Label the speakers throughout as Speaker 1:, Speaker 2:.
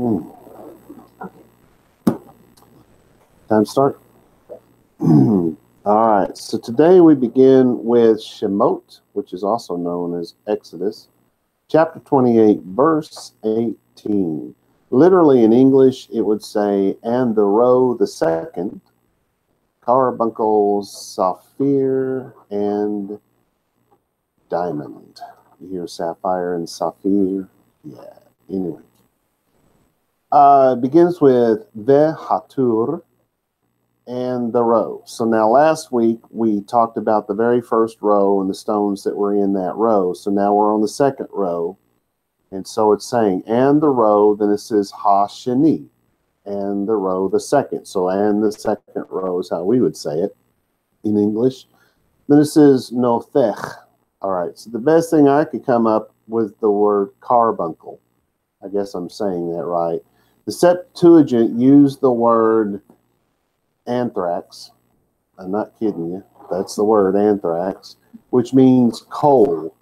Speaker 1: Time to start. All right, so today we begin with Shemot, which is also known as Exodus, chapter 28, verse 18. Literally in English, it would say, and the row the second, carbuncle, sapphire, and diamond. You hear sapphire and sapphire? Yeah, anyway. It begins with Vehatur and the row. So now last week we talked about the very first row and the stones that were in that row. So now we're on the second row. And so it's saying, and the row, then it says Ha-Sheni, and the row the second. So and the second row is how we would say it in English. Then it says Nothech. All right, so the best thing I could come up with the word carbuncle. I guess I'm saying that right. The Septuagint used the word anthrax. I'm not kidding you. That's the word anthrax, which means coal.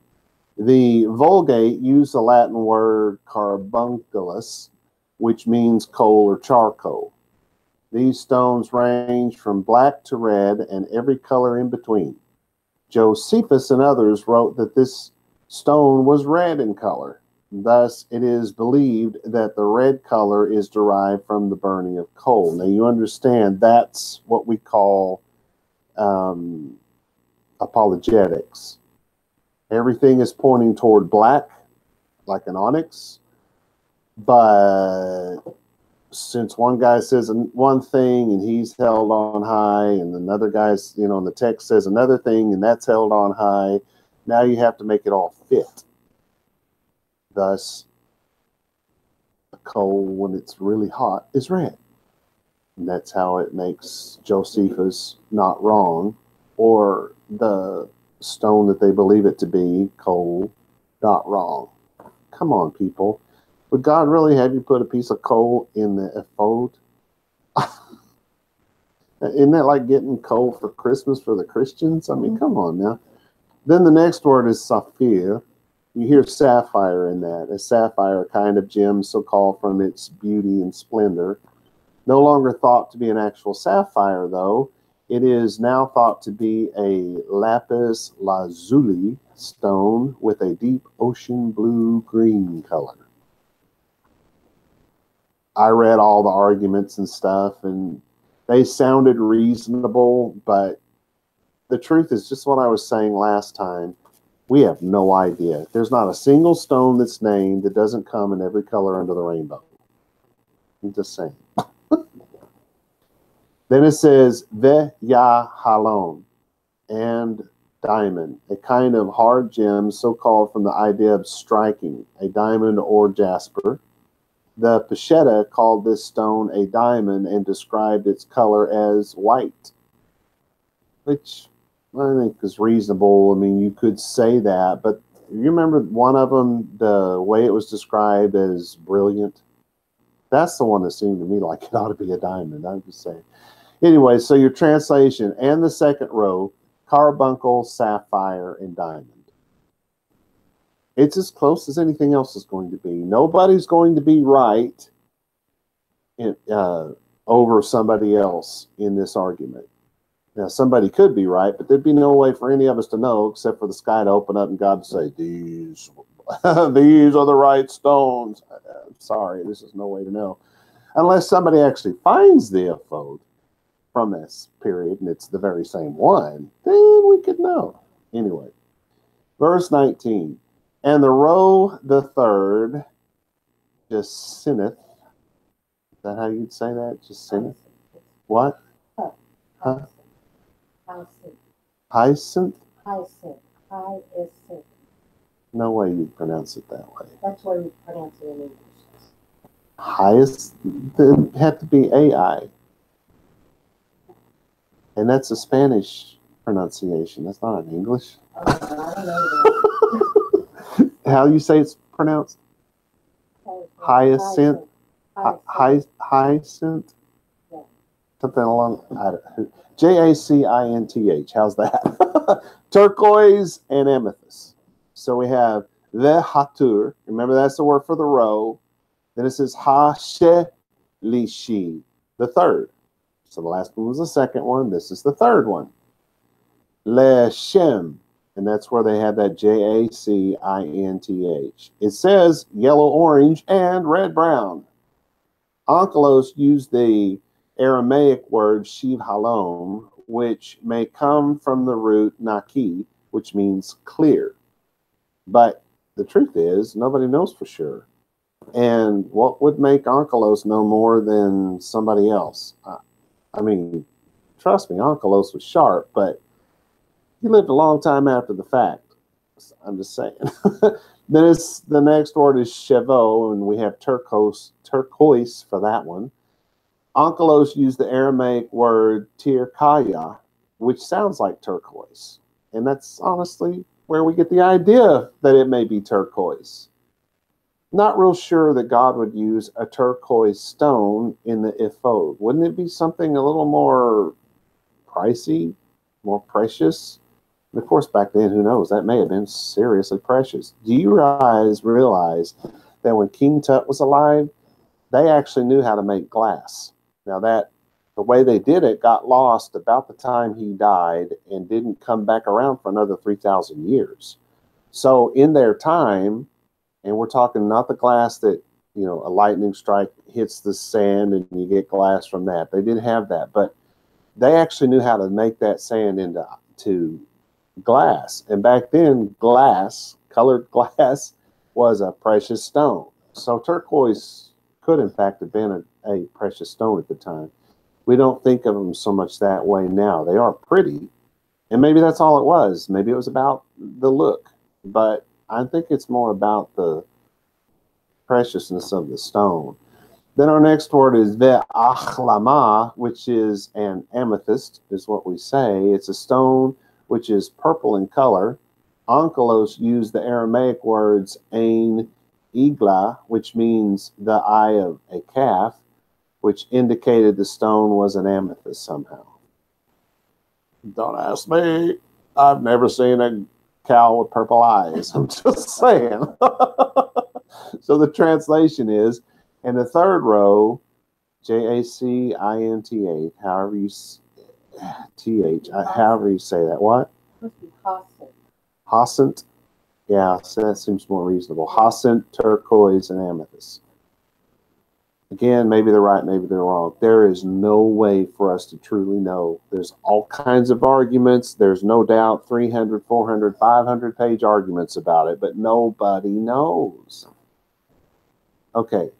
Speaker 1: The Vulgate used the Latin word carbunculus, which means coal or charcoal. These stones range from black to red and every color in between. Josephus and others wrote that this stone was red in color. Thus, it is believed that the red color is derived from the burning of coal. Now, you understand that's what we call apologetics. Everything is pointing toward black, like an onyx. But since one guy says one thing and he's held on high, and another guy's, in the text says another thing and that's held on high, now you have to make it all fit. Thus, the coal, when it's really hot, is red. And that's how it makes Josephus not wrong, or the stone that they believe it to be, coal, not wrong. Come on, people. Would God really have you put a piece of coal in the ephod? Isn't that like getting coal for Christmas for the Christians? I mean, come on now. Then the next word is sapphire. You hear sapphire in that. A sapphire, a kind of gem so-called from its beauty and splendor. No longer thought to be an actual sapphire, though. It is now thought to be a lapis lazuli stone with a deep ocean blue-green color. I read all the arguments and stuff, and they sounded reasonable, but the truth is just what I was saying last time. We have no idea. There's not a single stone that's named that doesn't come in every color under the rainbow. I'm just saying. Then it says Ve-ya-halon, and diamond, a kind of hard gem so-called from the idea of striking, a diamond or jasper. The Peshitta called this stone a diamond and described its color as white, which I think is reasonable. I mean, you could say that, but you remember one of them, the way it was described as brilliant? That's the one that seemed to me like it ought to be a diamond. I'm just saying. Anyway, so your translation and the second row, carbuncle, sapphire, and diamond. It's as close as anything else is going to be. Nobody's going to be right over somebody else in this argument. Now, somebody could be right, but there'd be no way for any of us to know except for the sky to open up and God to say, these are the right stones. I'm sorry, this is no way to know. Unless somebody actually finds the ephod from this period, and it's the very same one, then we could know. Anyway, verse 19. And the row the third, Jacinth. Is that how you'd say that? Jacinth? What? Huh? Hyacinth?
Speaker 2: Hyacinth.
Speaker 1: No way you'd pronounce it that way.
Speaker 2: That's why you pronounce it in English.
Speaker 1: Hyacinth? It had to be AI. And that's a Spanish pronunciation. That's not an English.
Speaker 2: I don't know that.
Speaker 1: How you say it's pronounced? Hyacinth? Hyacinth?
Speaker 2: Yeah.
Speaker 1: Something along, Jacinth. How's that? Turquoise and amethyst. So we have the hatur. Remember, that's the word for the row. Then it says Ha-she-li-shi, the third. So the last one was the second one. This is the third one. Le-shem. And that's where they have that J-A-C-I-N-T-H. It says yellow, orange, and red, brown. Onkelos used the Aramaic word shiv halom, which may come from the root naki, which means clear. But the truth is, nobody knows for sure. And what would make Onkelos know more than somebody else? I mean, trust me, Onkelos was sharp, but he lived a long time after the fact. I'm just saying. Then the next word is cheveau, and we have turquoise for that one. Onkelos used the Aramaic word tirkaya, which sounds like turquoise. And that's honestly where we get the idea that it may be turquoise. Not real sure that God would use a turquoise stone in the ephod. Wouldn't it be something a little more pricey, more precious? And of course, back then, who knows? That may have been seriously precious. Do you realize that when King Tut was alive, they actually knew how to make glass? Now, the way they did it got lost about the time he died and didn't come back around for another 3,000 years. So in their time, and we're talking not the glass that, you know, a lightning strike hits the sand and you get glass from that. They didn't have that, but they actually knew how to make that sand into glass. And back then, colored glass, was a precious stone. So turquoise could, in fact, have been a precious stone at the time. We don't think of them so much that way now. They are pretty, and maybe that's all it was. Maybe it was about the look, but I think it's more about the preciousness of the stone. Then our next word is ve'achlama, which is an amethyst, is what we say. It's a stone which is purple in color. Onkelos used the Aramaic words ein igla, which means the eye of a calf, which indicated the stone was an amethyst somehow. Don't ask me. I've never seen a cow with purple eyes. I'm just saying. So the translation is, in the third row, J-A-C-I-N-T-H, however you say that. What?
Speaker 2: Must be Hosset.
Speaker 1: Hosset? Yeah, so that seems more reasonable. Hosset, turquoise, and amethyst. Again, maybe they're right, maybe they're wrong. There is no way for us to truly know. There's all kinds of arguments. There's no doubt 300, 400, 500-page arguments about it, but nobody knows. Okay.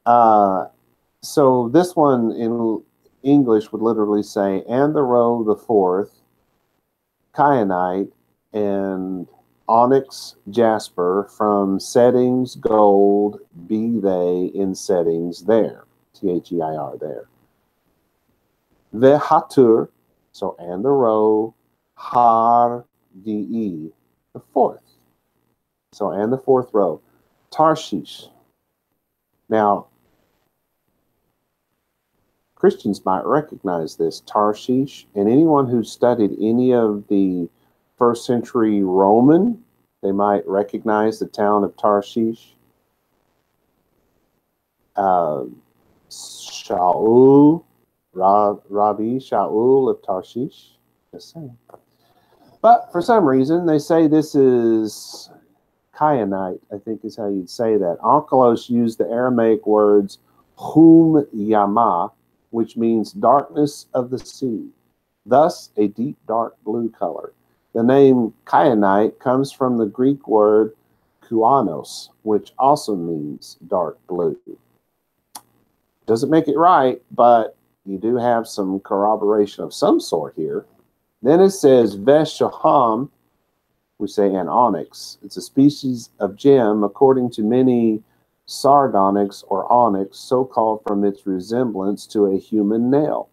Speaker 1: So this one in English would literally say, and the row the fourth, kyanite and onyx jasper from settings gold be they in settings there. T-H-E-I-R there. The hatur, so and the row, har de, the fourth. So and the fourth row. Tarshish. Now, Christians might recognize this, Tarshish, and anyone who studied any of the first century Roman, they might recognize the town of Tarshish. Shaul, Rabbi Shaul of Tarshish, just saying. But for some reason, they say this is kyanite, I think is how you'd say that. Onkelos used the Aramaic words hum yama, which means darkness of the sea, thus a deep dark blue color. The name kyanite comes from the Greek word kuanos, which also means dark blue. Doesn't make it right, but you do have some corroboration of some sort here. Then it says veshaham, we say an onyx. It's a species of gem, according to many sardonyx or onyx, so called from its resemblance to a human nail.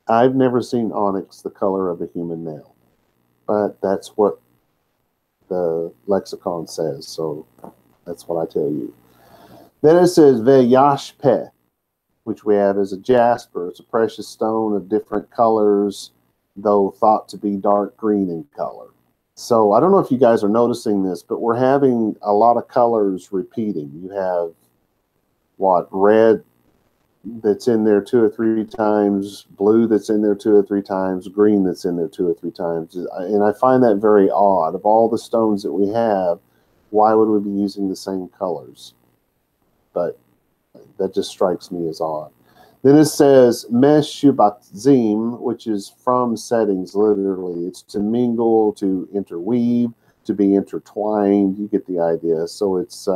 Speaker 1: I've never seen onyx the color of a human nail, but that's what the lexicon says, so that's what I tell you. Then it says veyashpeh, which we have as a jasper. It's a precious stone of different colors, though thought to be dark green in color. So I don't know if you guys are noticing this, but we're having a lot of colors repeating. You have red that's in there 2 or 3 times, blue that's in there 2 or 3 times, green that's in there 2 or 3 times. And I find that very odd. Of all the stones that we have, why would we be using the same colors? But that just strikes me as odd. Then it says meshubatzim, which is from settings, literally. It's to mingle, to interweave, to be intertwined. You get the idea. So it's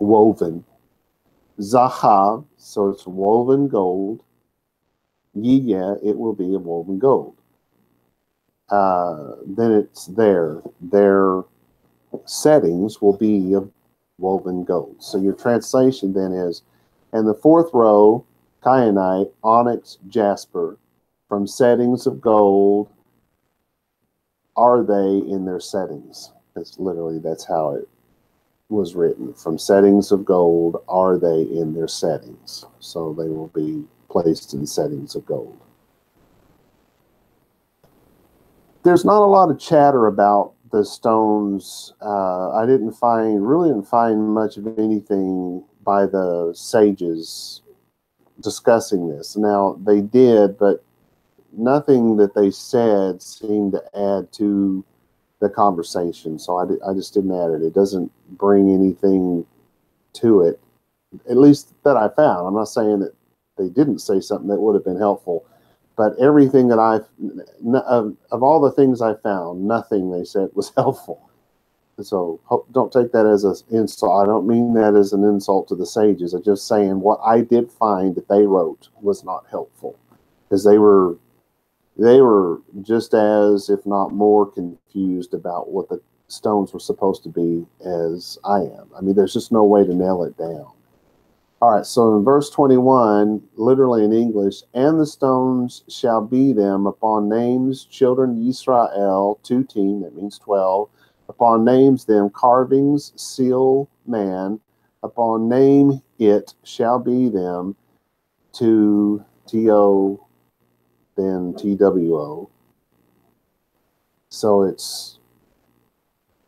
Speaker 1: woven. Zahav, so it's woven gold. Yeah, it will be a woven gold. Then it's their settings will be of woven gold. So your translation then is, and the 4th row, kyanite, onyx, jasper, from settings of gold, are they in their settings? That's how it was written. From settings of gold, are they in their settings? So they will be placed in settings of gold. There's not a lot of chatter about the stones. I really didn't find much of anything by the sages discussing this. Now, they did, but nothing that they said seemed to add to the conversation. So I just didn't add it. It doesn't bring anything to it, at least that I found. I'm not saying that they didn't say something that would have been helpful, but everything that of all the things I found, nothing they said was helpful. So don't take that as an insult. I don't mean that as an insult to the sages. I'm just saying what I did find that they wrote was not helpful, because they were just as, if not more, confused about what the stones were supposed to be as I am. I mean, there's just no way to nail it down. All right, so in verse 21, literally in English, and the stones shall be them upon names, children Yisrael, 2 that means 12, upon names them, carvings, seal, man, upon name it shall be them, to T-O, then T-W-O. So it's,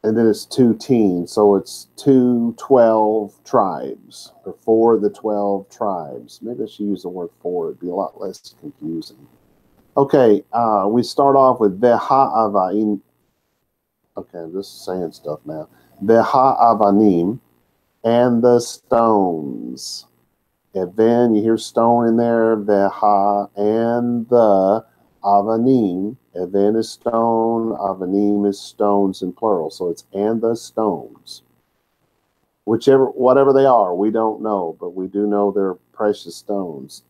Speaker 1: and then it's 2 teens, so it's 12 tribes, or for the 12 tribes. Maybe I should use the word for, it'd be a lot less confusing. Okay, we start off with Ve'ha'avanim. Okay, I'm just saying stuff now. Ve'ha'avanim, and the stones. Even, you hear stone in there, Veha, and the avanim. Even is stone, avanim is stones in plural. So it's and the stones. Whatever they are, we don't know, but we do know they're precious stones.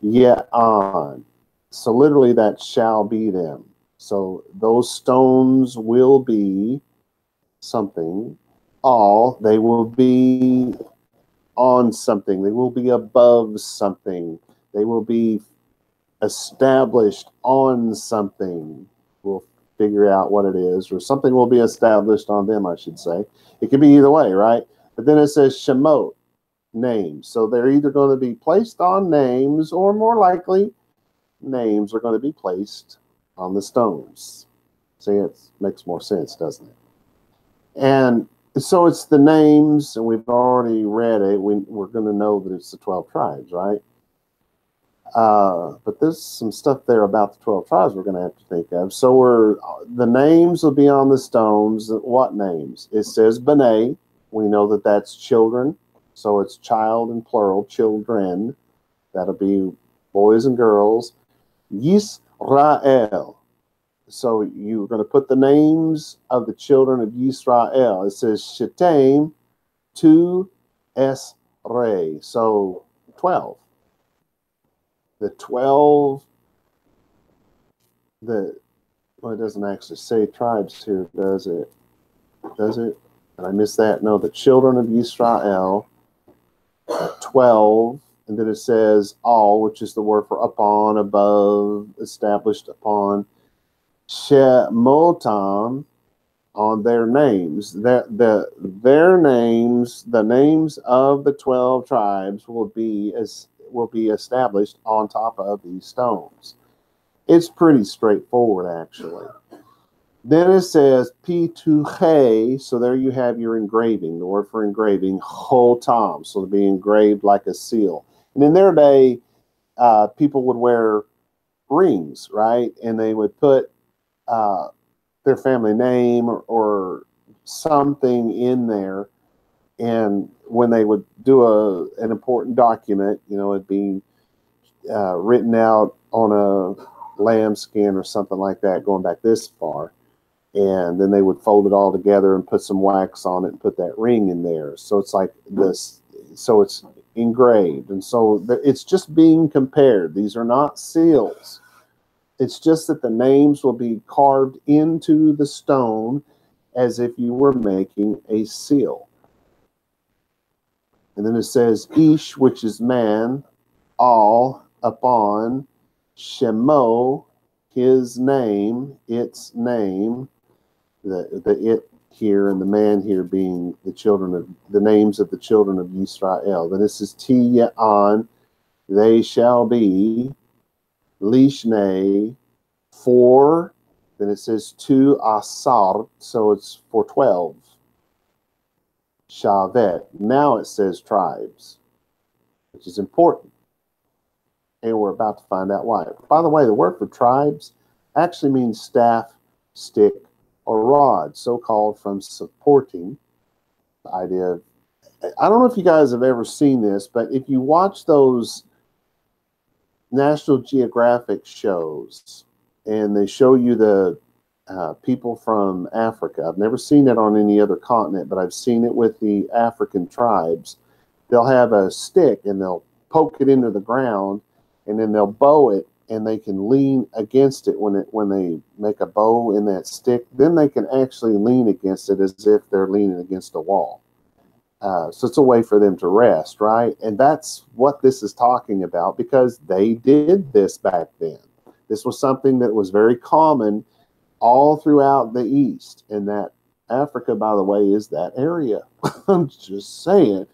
Speaker 1: Ya'an. So literally that shall be them. So those stones will be something. They will be on something. They will be above something. They will be established on something. We'll figure out what it is, or something will be established on them, I should say. It could be either way, right? But then it says Shemot, names. So they're either going to be placed on names, or more likely, names are going to be placed on the stones. See, it makes more sense, doesn't it? And so it's the names, and we've already read it. We're going to know that it's the 12 tribes, right? But there's some stuff there about the 12 tribes we're going to have to think of. So the names will be on the stones. What names? It says B'nai. We know that that's children. So it's child in plural, children. That'll be boys and girls. Yisrael. So you're going to put the names of the children of Yisrael. It says Shetem tu Esrei. So 12. The 12, well, it doesn't actually say tribes here, does it? Does it? Did I miss that? No, the children of Yisrael, 12, and then it says all, which is the word for upon, above, established upon. Shemotam, on their names. Their names, the names of the 12 tribes will be established on top of these stones. It's pretty straightforward, actually. Then it says P2He, so there you have your engraving, the word for engraving, Chotam, so to be engraved like a seal. And in their day, people would wear rings, right? And they would put their family name or something in there. And when they would do an important document, you know, it'd be written out on a lambskin or something like that, going back this far. And then they would fold it all together and put some wax on it and put that ring in there. So it's like this, so it's engraved. And so it's just being compared. These are not seals. It's just that the names will be carved into the stone as if you were making a seal. And then it says, Ish, which is man, all upon, Shemo, his name, its name, the it here and the man here being the names of the children of Yisrael. Then this is Tiya'an, they shall be, Lishne, for, then it says to Asar, so it's for 12. Shavet, now it says tribes, which is important. And we're about to find out why. By the way, the word for tribes actually means staff, stick, or rod, so-called from supporting the idea of, I don't know if you guys have ever seen this, but if you watch those National Geographic shows and they show you the people from Africa, I've never seen it on any other continent, but I've seen it with the African tribes. They'll have a stick and they'll poke it into the ground and then they'll bow it, and they can lean against it when they make a bow in that stick. Then they can actually lean against it as if they're leaning against a wall. So it's a way for them to rest, right? And that's what this is talking about, because they did this back then. This was something that was very common all throughout the East. And that Africa, by the way, is that area. I'm just saying.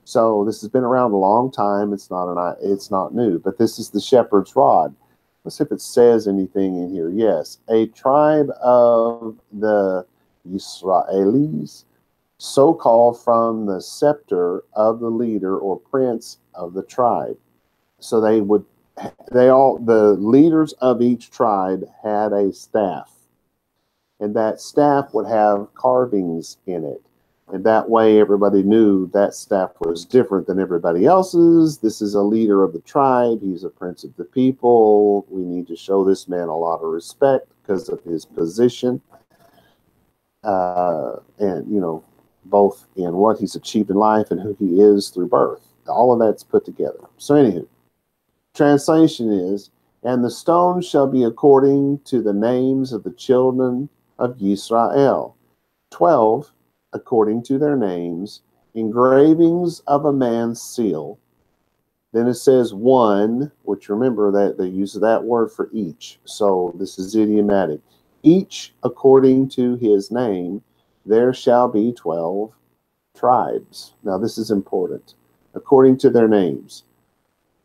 Speaker 1: So this has been around a long time. It's not new, but this is the shepherd's rod. Let's see if it says anything in here. Yes, a tribe of the Israelis, so called from the scepter of the leader or prince of the tribe. So the leaders of each tribe had a staff, and that staff would have carvings in it. And that way everybody knew that staff was different than everybody else's. This is a leader of the tribe. He's a prince of the people. We need to show this man a lot of respect because of his position. And, you know, both in what he's achieved in life and who he is through birth. All of that's put together. So anywho, translation is, and the stone shall be according to the names of the children of Yisrael. 12, according to their names, engravings of a man's seal. Then it says one, which remember that they use that word for each. So this is idiomatic. Each according to his name, there shall be 12 tribes. Now this is important. According to their names.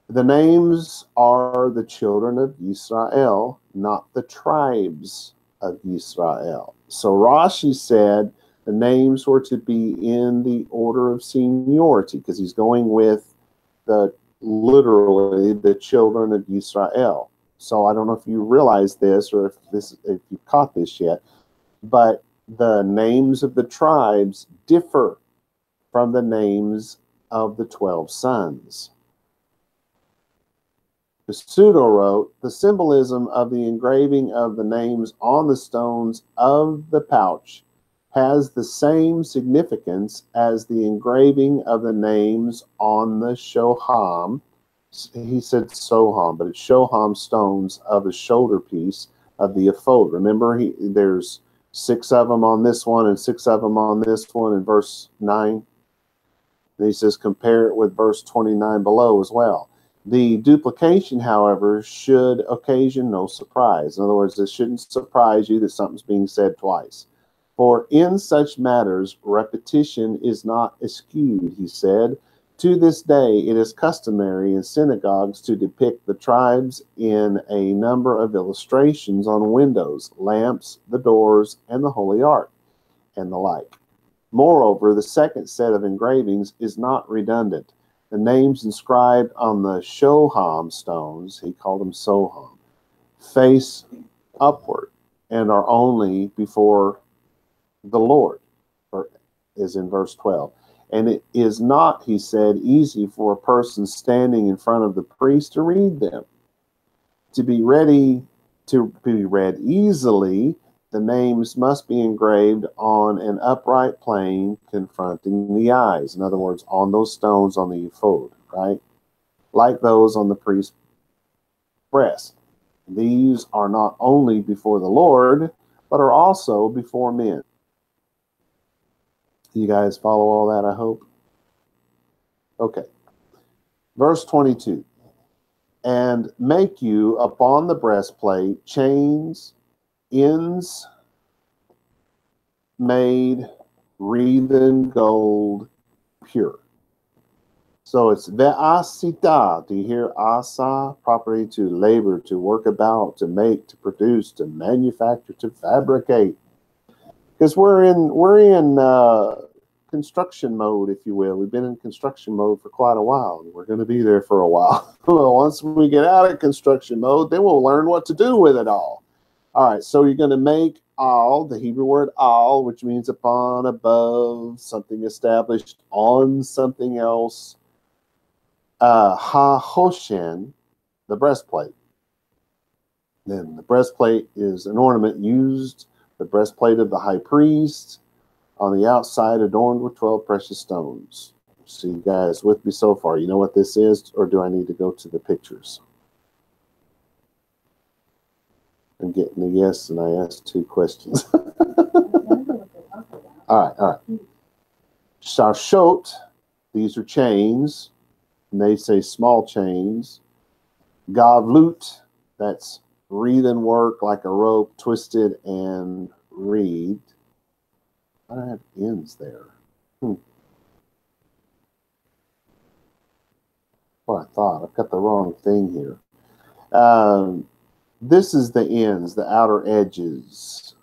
Speaker 1: The names are the children of Israel, not the tribes of Israel. So Rashi said the names were to be in the order of seniority, because he's going with literally the children of Israel. So I don't know if you realize this or if you caught this yet, but the names of the tribes differ from the names of the 12 sons. The pseudo wrote, the symbolism of the engraving of the names on the stones of the pouch has the same significance as the engraving of the names on the shoham. He said soham, but it's shoham stones of the shoulder piece of the ephod. Remember, there's 6 of them on this one and 6 of them on this one in verse 9. And he says compare it with verse 29 below as well. The duplication, however, should occasion no surprise. In other words, it shouldn't surprise you that something's being said twice. For in such matters, repetition is not eschewed, he said, To this day, it is customary in synagogues to depict the tribes in a number of illustrations on windows, lamps, the doors, and the Holy Ark, and the like. Moreover, the second set of engravings is not redundant. The names inscribed on the shoham stones, he called them soham, face upward and are only before the Lord, is in verse 12. And it is not, he said, easy for a person standing in front of the priest to read them. To be read easily, the names must be engraved on an upright plane confronting the eyes. In other words, on those stones on the ephod, right? Like those on the priest's breast. These are not only before the Lord, but are also before men. You guys follow all that, I hope? Okay. Verse 22. And make you upon the breastplate chains, ends made wreathen gold pure. So it's ve'asita. Do you hear asa? Property to labor, to work about, to make, to produce, to manufacture, to fabricate. Because we're in construction mode, if you will. We've been in construction mode for quite a while. We're going to be there for a while. Once we get out of construction mode, then we'll learn what to do with it all. All right, so you're going to make all, the Hebrew word all, which means upon, above, something established on something else. Ha-hoshen, the breastplate. Then the breastplate is an ornament used, the breastplate of the high priest, on the outside adorned with 12 precious stones. So you guys with me so far? You know what this is, or do I need to go to the pictures? I'm getting a yes, and I asked 2 questions. All right. Sharshot, these are chains, and they say small chains. Gavlut, that's wreathen work like a rope, twisted and wreathed. I don't have ends there. Well, I thought I've got the wrong thing here. This is the ends, the outer edges,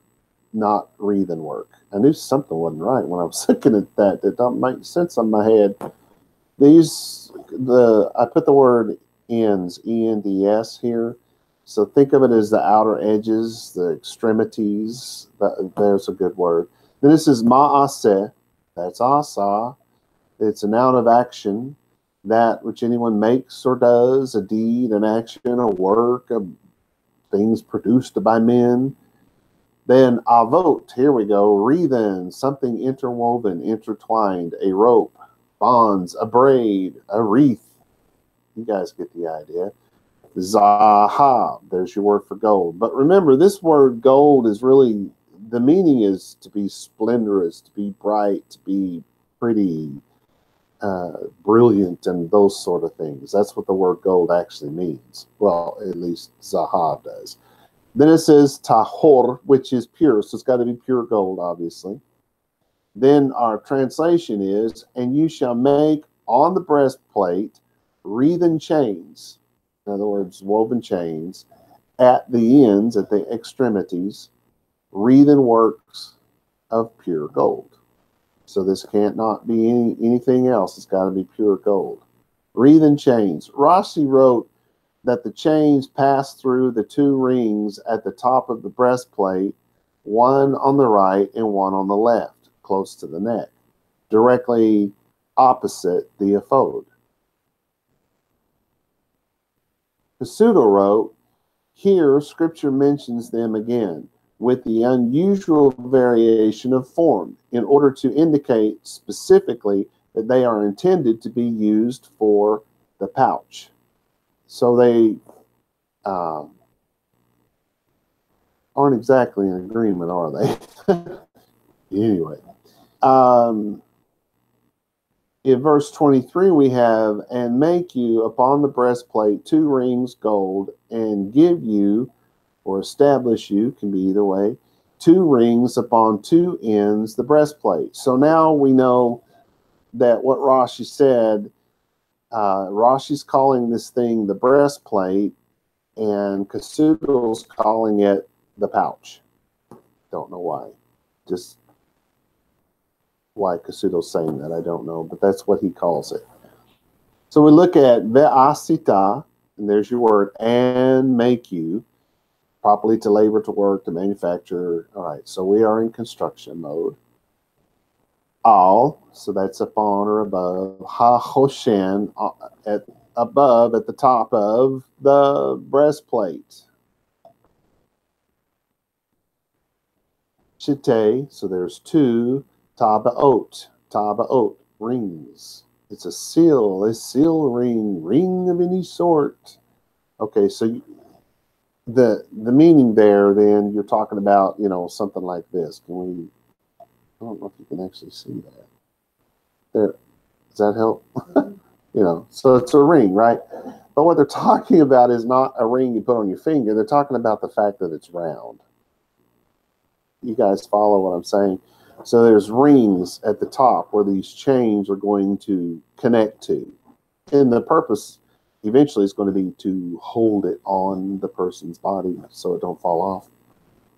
Speaker 1: not wreathen work. I knew something wasn't right when I was looking at that. It don't make sense on my head. I put the word ends, E-N-D-S here. So think of it as the outer edges, the extremities. There's a good word. Then this is ma'aseh. That's asa. It's a noun of action. That which anyone makes or does, a deed, an action, a work, things produced by men. Then avot, here we go, wreathen, something interwoven, intertwined, a rope, bonds, a braid, a wreath. You guys get the idea. Zahab, there's your word for gold. But remember, this word gold is really, the meaning is to be splendorous, to be bright, to be pretty, brilliant, and those sort of things. That's what the word gold actually means. Well, at least Zahab does. Then it says tahor, which is pure. So it's got to be pure gold, obviously. Then our translation is, and you shall make on the breastplate wreathen chains. In other words, woven chains at the ends, at the extremities, wreathen works of pure gold. So this can't not be anything else. It's got to be pure gold. Wreathen chains. Rashi wrote that the chains pass through the 2 rings at the top of the breastplate, one on the right and one on the left, close to the neck, directly opposite the ephod. Pseudo wrote, here Scripture mentions them again, with the unusual variation of form, in order to indicate specifically that they are intended to be used for the pouch. So they aren't exactly in agreement, are they? Anyway. In verse 23 we have, and make you upon the breastplate 2 rings gold, and give you, or establish you, can be either way, 2 rings upon 2 ends the breastplate. So now we know that what Rashi said Rashi's calling this thing the breastplate, and Kasuto's calling it the pouch. Don't know why. Just why Kasuto's saying that, I don't know, but that's what he calls it. So we look at ve'asita, and there's your word, and make you, properly to labor, to work, to manufacture. All right, so we are in construction mode. Al, so that's upon or above. Ha-hoshen, above, at the top of the breastplate. Shite, so there's two. Taba'ot, rings. It's a seal ring of any sort. Okay, so the meaning there, then you're talking about, something like this. Can we? I don't know if you can actually see that. There, does that help? So it's a ring, right? But what they're talking about is not a ring you put on your finger. They're talking about the fact that it's round. You guys follow what I'm saying? So there's rings at the top where these chains are going to connect to. And the purpose eventually is going to be to hold it on the person's body so it don't fall off.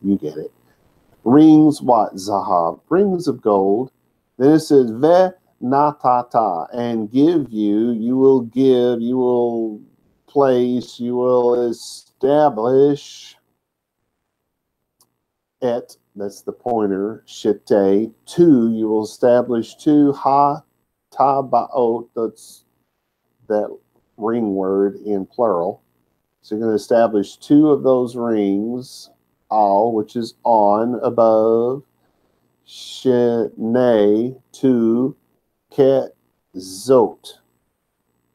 Speaker 1: You get it. Rings, what? Zahab. Rings of gold. Then it says, ve natata. And give you will give, you will place, you will establish et, that's the pointer, shite, two, you will establish two, ha, tabaot, that's that ring word in plural. So you're going to establish two of those rings, al, which is on, above, shene, two, ket, zot,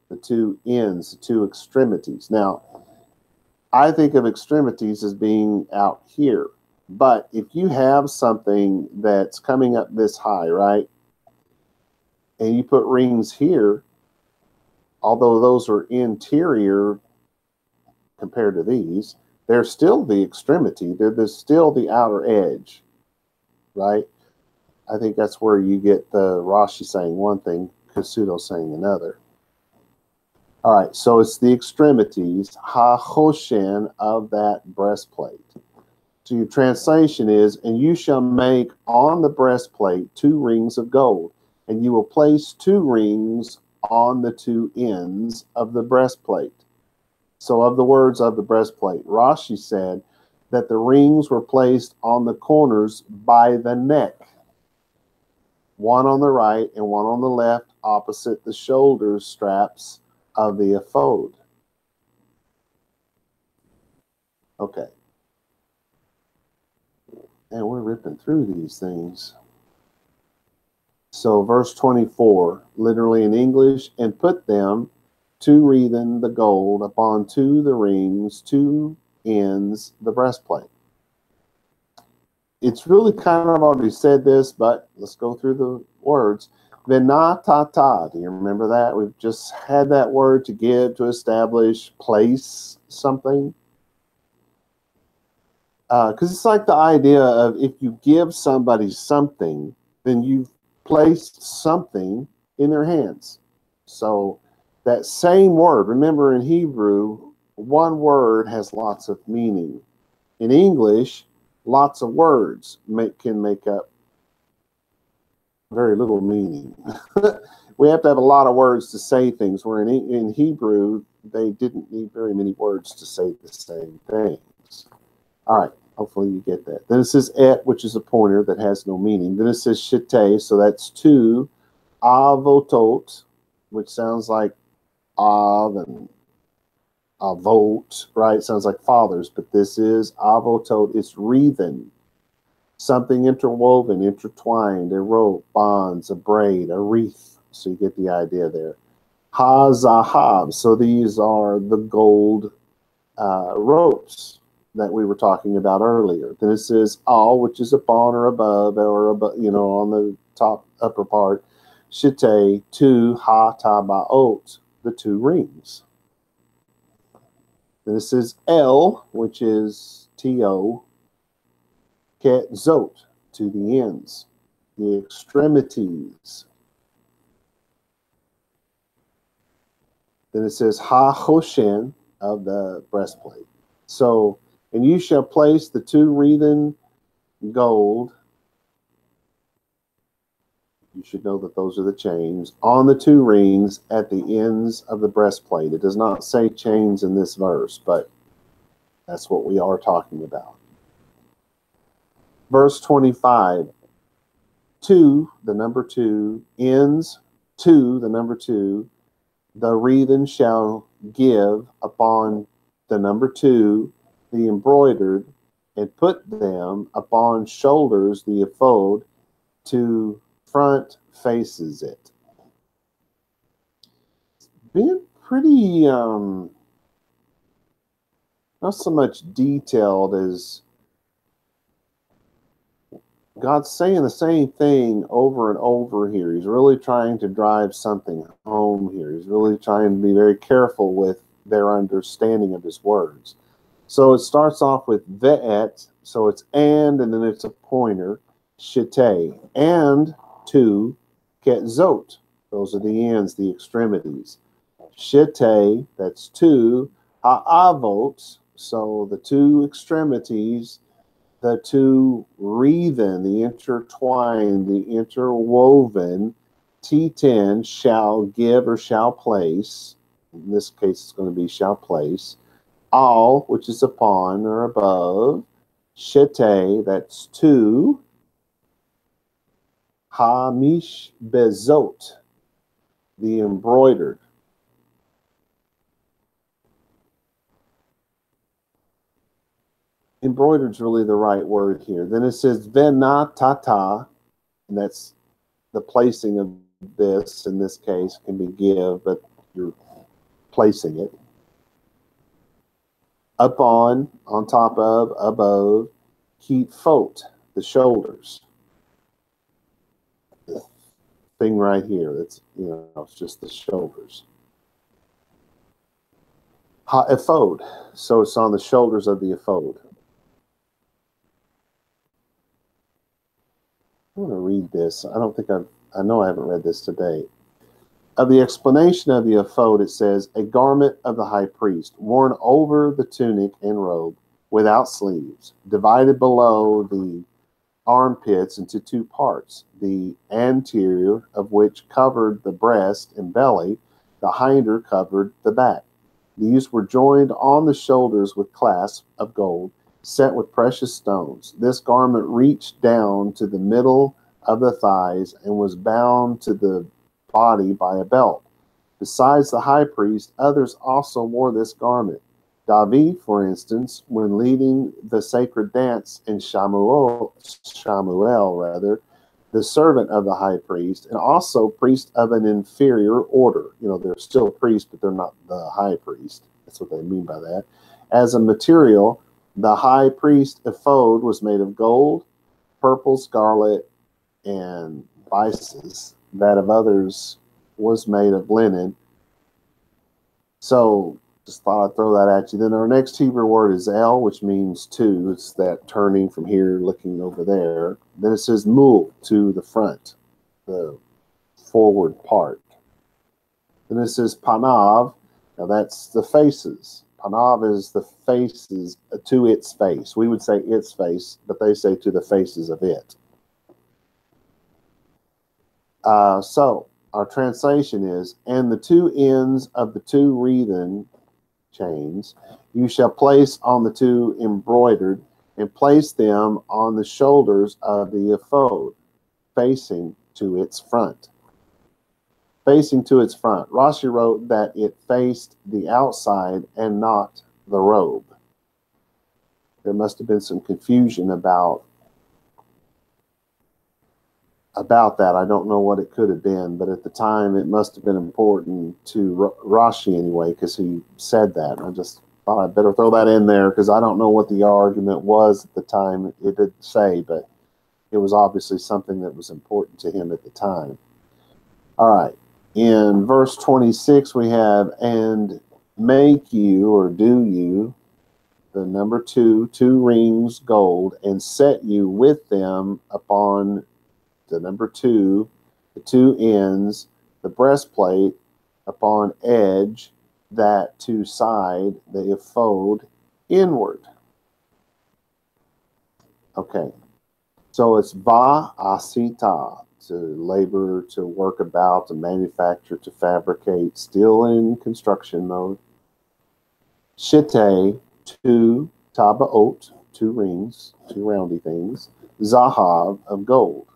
Speaker 1: the two ends, the two extremities. Now, I think of extremities as being out here. But if you have something that's coming up this high, right, and you put rings here, although those are interior compared to these, they're still the extremity. They're still the outer edge, right? I think that's where you get the Rashi saying one thing, Kasuto saying another. All right, so it's the extremities, ha-hoshen, of that breastplate. So your translation is, and you shall make on the breastplate two rings of gold, and you will place two rings on the two ends of the breastplate. So of the words of the breastplate, Rashi said that the rings were placed on the corners by the neck, one on the right and one on the left, opposite the shoulder straps of the ephod. Okay. And we're ripping through these things. So verse 24, literally in English, and put them to wreathen the gold upon two the rings, two ends the breastplate. It's really kind of already said this, but let's go through the words. Venatata, do you remember that? We've just had that word to give, to establish, place something. Because it's like the idea of if you give somebody something, then you've placed something in their hands. So that same word, remember in Hebrew, one word has lots of meaning. In English, lots of words can make up very little meaning. We have to have a lot of words to say things, where in Hebrew, they didn't need very many words to say the same things. All right, hopefully you get that. Then it says et, which is a pointer that has no meaning. Then it says shite, so that's two. Avotot, which sounds like av and avot, right? Sounds like fathers, but this is avotot. It's wreathen, something interwoven, intertwined, a rope, bonds, a braid, a wreath. So you get the idea there. Ha-zahav, so these are the gold ropes that we were talking about earlier. Then it says al, which is upon or above, on the top upper part. Shite, two, ha-tabaot, the two rings. Then it says el, which is to, ket zot, to the ends, the extremities. Then it says ha-hoshen of the breastplate. So, and you shall place the two wreathen gold. You should know that those are the chains on the two rings at the ends of the breastplate. It does not say chains in this verse, but that's what we are talking about. Verse 25, 2, the number 2, ends 2, the number 2, the wreathen shall give upon the number 2, the embroidered, and put them upon shoulders, the ephod, to front faces it. It's been pretty, not so much detailed as God's saying the same thing over and over here. He's really trying to drive something home here. He's really trying to be very careful with their understanding of his words. So it starts off with ve'et, so it's and then it's a pointer, shite, and to ketzot. Those are the ends, the extremities. Shite, that's two, ha'avot, so the two extremities, the two wreathen, the intertwined, the interwoven, T10 shall give or shall place. In this case, it's going to be shall place. All, which is upon or above. Shete, that's two. Hamish bezot, the embroidered. Embroidered is really the right word here. Then it says venatata, and that's the placing of this. In this case, can be give, but you're placing it. Upon, on top of, above, kephot, the shoulders. The thing right here, that's, it's just the shoulders. Ha-ephod, so it's on the shoulders of the ephod. I want to read this. I know I haven't read this today. Of the explanation of the ephod, it says, a garment of the high priest, worn over the tunic and robe, without sleeves, divided below the armpits into two parts, the anterior of which covered the breast and belly, the hinder covered the back. These were joined on the shoulders with clasps of gold, set with precious stones. This garment reached down to the middle of the thighs and was bound to the body by a belt. Besides the high priest, others also wore this garment. David, for instance, when leading the sacred dance in Shamuel, the servant of the high priest, and also priest of an inferior order. They're still priests, but they're not the high priest. That's what they mean by that. As a material, the high priest ephod was made of gold, purple, scarlet, and byssus. That of others was made of linen. So just thought I'd throw that at you. Then our next Hebrew word is el, which means two. It's that turning from here, looking over there. Then it says mul, to the front, the forward part. Then it says panav. Now that's the faces. Panav is the faces to its face. We would say its face, but they say to the faces of it. So our translation is, and the two ends of the two wreathen chains you shall place on the two embroidered, and place them on the shoulders of the ephod, facing to its front. Facing to its front. Rashi wrote that it faced the outside and not the robe. There must have been some confusion about that. I don't know what it could have been, but at the time it must have been important to Rashi anyway, because he said that. And I just thought I'd better throw that in there, because I don't know what the argument was at the time. It didn't say, but it was obviously something that was important to him at the time. All right. In verse 26, we have, and make you, or do you, the number two rings gold, and set you with them upon the number two, the two ends, the breastplate upon edge, that to side the ephod inward. Okay, so it's va asita, to labor, to work about, to manufacture, to fabricate, still in construction mode. Shite, two tabaot, two rings, two roundy things. Zahav, of gold.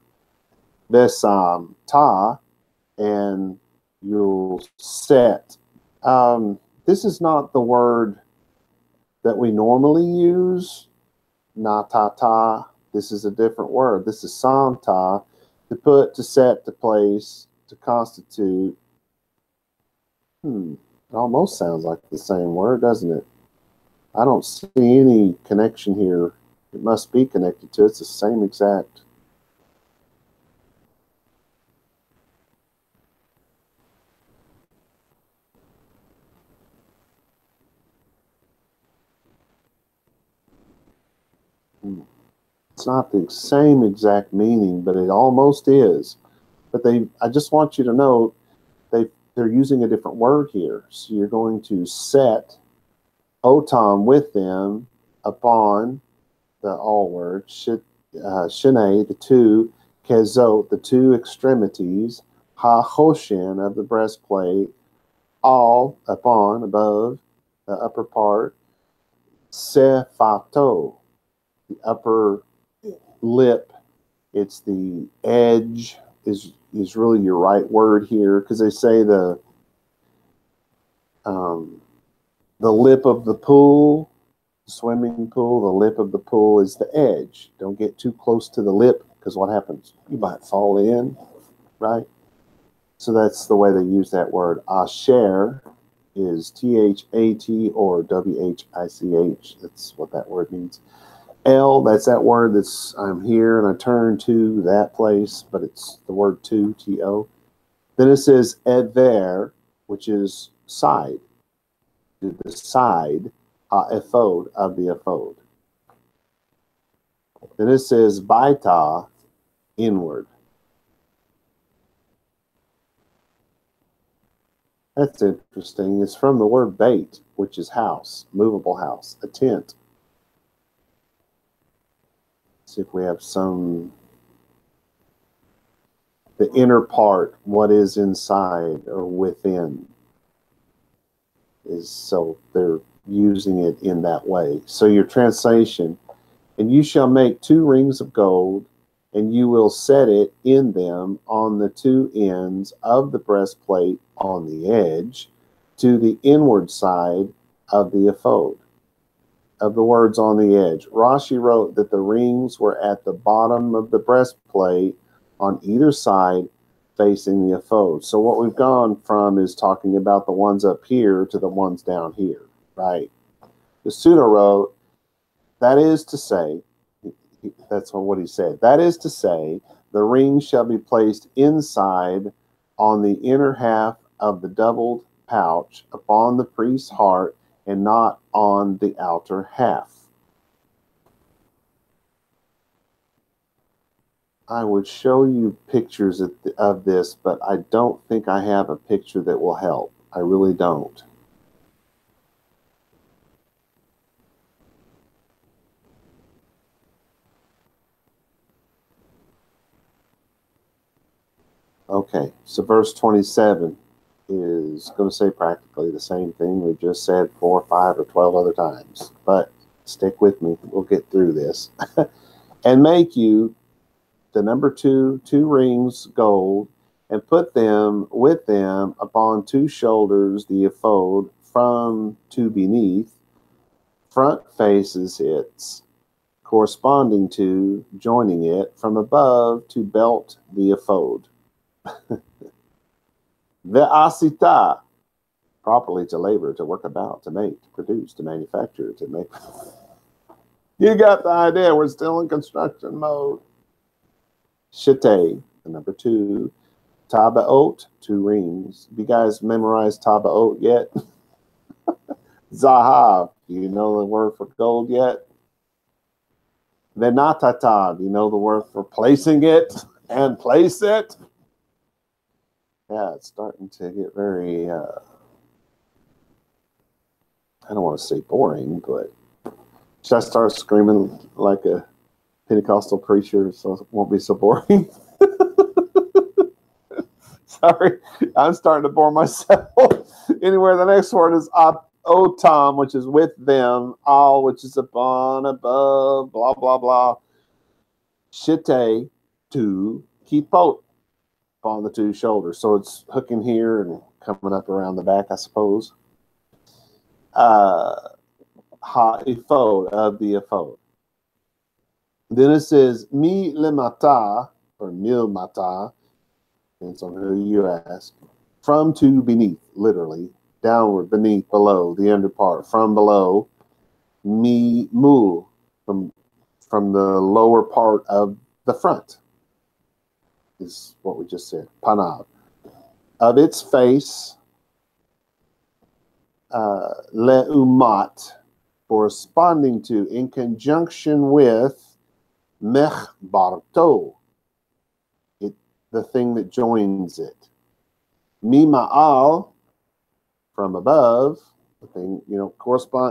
Speaker 1: Besam ta, and you'll set. This is not the word that we normally use. Natata. This is a different word. This is santa, to put, to set, to place, to constitute. It almost sounds like the same word, doesn't it? I don't see any connection here. It must be connected to it. It's the same exact. It's not the same exact meaning, but it almost is. But I just want you to know they're using a different word here. So you're going to set otam with them upon the all word, shine, the two, kezot, the two extremities, ha-hoshin, of the breastplate, all, upon, above, the upper part, sefato, the upper lip. It's the edge is really your right word here, because they say the lip of the pool, swimming pool, the lip of the pool is the edge. Don't get too close to the lip, because what happens? You might fall in, right? So that's the way they use that word. Asher is T-H-A-T or W-H-I-C-H. That's what that word means. El, that's that word that's I'm here and I turn to that place, but it's the word to, T-O. Then it says ever, which is side. The side, ephod, of the ephod. Then it says baita, inward. That's interesting. It's from the word bait, which is house, movable house, a tent. See if we have the inner part, what is inside or within, is, so they're using it in that way. So your translation, and you shall make 2 rings of gold, and you will set it in them on the 2 ends of the breastplate on the edge to the inward side of the ephod. Of the words on the edge, Rashi wrote that the rings were at the bottom of the breastplate on either side facing the ephod. So what we've gone from is talking about the ones up here to the ones down here, right? The Suda wrote, that is to say, that's what he said. That is to say, the ring shall be placed inside on the inner half of the doubled pouch upon the priest's heart, and not on the outer half. I would show you pictures of this, but I don't think I have a picture that will help. I really don't. Okay, so verse 27 is going to say practically the same thing we just said 4, 5, or 12 other times. But stick with me. We'll get through this. And make you the number 2 rings gold, and put them with them upon 2 shoulders the ephod from to beneath. Front faces its, corresponding to, joining it from above to belt the ephod. Ve'asita, properly to labor, to work about, to make, to produce, to manufacture, to make. You got the idea. We're still in construction mode. Shite, the number 2. Tabaot, 2 rings. Have you guys memorized tabaot yet? Zahav, do you know the word for gold yet? Venatata, do you know the word for placing it and place it? Yeah, it's starting to get very I don't want to say boring, but should I start screaming like a Pentecostal preacher so it won't be so boring? Sorry, I'm starting to bore myself. Anyway, the next word is otam, which is with them, all, which is upon, above, blah, blah, blah. Shite, to, kipot, upon the two shoulders. So it's hooking here and coming up around the back, I suppose. Ha-ifod, of the ephod. Then it says, mi lemata, or mil mata, depends on who you ask, from to beneath, literally, downward, beneath, below, the under part, from below, mi mu, from the lower part of the front, is what we just said, panav. Of its face, leumat, corresponding to, in conjunction with, mechbarto, the thing that joins it. Mima'al, from above, the thing,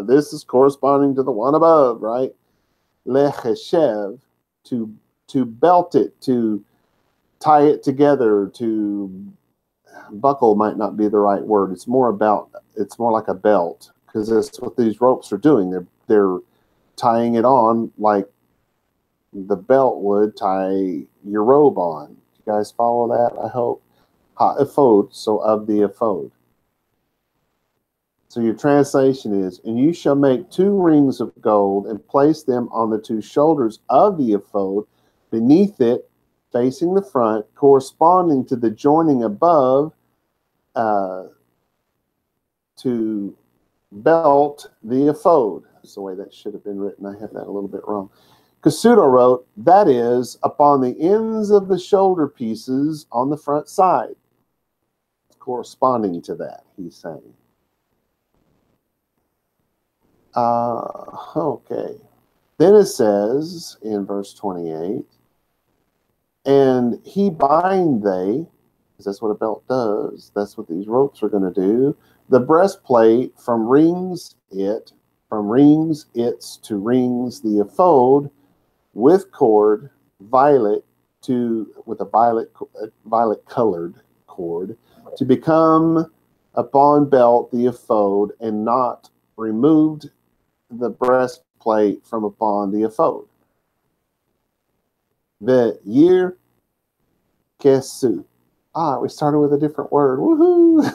Speaker 1: this is corresponding to the one above, right? Lecheshev, to belt it, to tie it together, to buckle might not be the right word. It's more like a belt, because that's what these ropes are doing. They're tying it on like the belt would tie your robe on. You guys follow that, I hope? Ha-ephod, so of the ephod. So your translation is, and you shall make 2 rings of gold and place them on the 2 shoulders of the ephod, beneath it, facing the front, corresponding to the joining above, to belt the ephod. That's the way that should have been written. I have that a little bit wrong. Kasuto wrote, that is, upon the ends of the shoulder pieces on the front side. Corresponding to that, he's saying. Okay. Then it says in verse 28, and he bind they, because that's what a belt does, that's what these ropes are going to do, the breastplate from rings its to rings the ephod, with cord, with a violet colored cord, to become upon belt the ephod, and not removed the breastplate from upon the ephod. The year kesu. We started with a different word. Woohoo!